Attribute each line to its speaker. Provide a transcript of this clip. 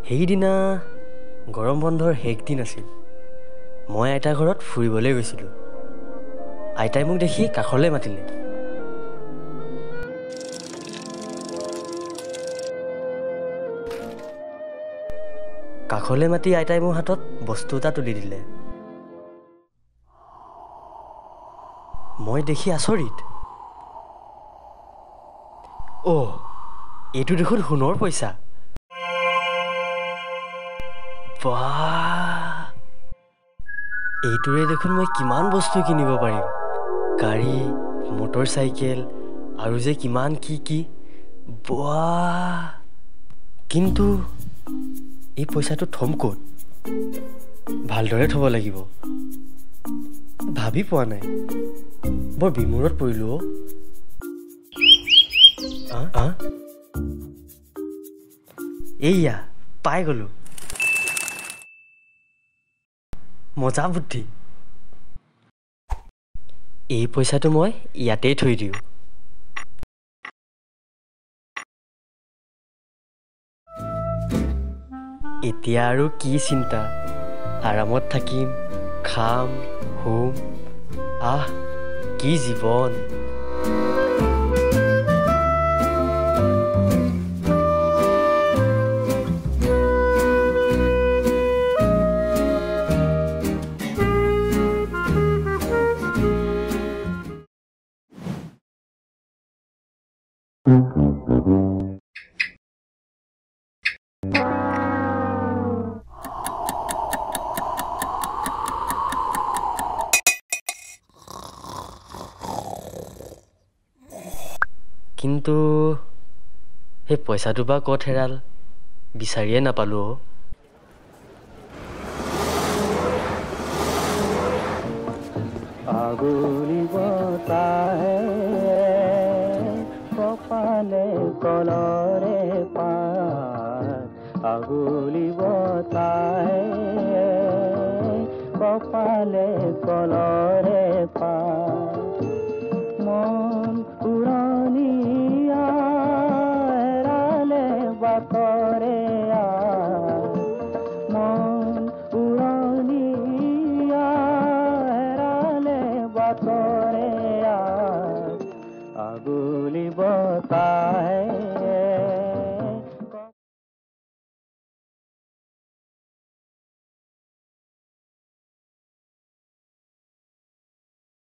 Speaker 1: সেইদিনা গৰম বন্ধৰ শেষ দিন আছিল। মই আইতাৰ ঘৰত ফুৰিবলৈ গৈছিলোঁ। আইতাই মোক দেখি কাষলৈ মাতিলে। কাষলৈ মাতি আইতাই মোৰ হাতত বস্তু এটা তুলি দিলে। মই দেখি আচৰিত। অ', এইটো দেখোন সোণৰ পইচা। বাহ, এইটোৰে দেখোন মই কিমান বস্তু কিনিব পাৰিম। গাড়ী, মটৰ চাইকেল আৰু যে কিমান কি বাহ। কিন্তু এই পইচাটো থ'ম ক'ত? ভালদৰে থ'ব লাগিব। ভাবি পোৱা নাই। বৰ বিমূৰত পৰিলোঁ অ'। এইয়া পাই গ'লো। মজা বুদ্ধি। এই পইচাটো মই ইয়াতেই থৈ দিওঁ। এতিয়া আৰু কি চিন্তা? আৰামত থাকিম, খাম, শুম। কি জীৱন! কিন্তু সেই পইচাটো বা ক'ত হেৰাল? বিচাৰিয়ে নাপালোঁ অ'।
Speaker 2: আগুলি বতাহে কপালে কলৰে পাত, আগুলি বতাহে কপালে কলৰে পাত, মন উৰণিয়া হেৰালে বাটৰে মন উৰণিয়া বাটৰে আগুলি বতাহ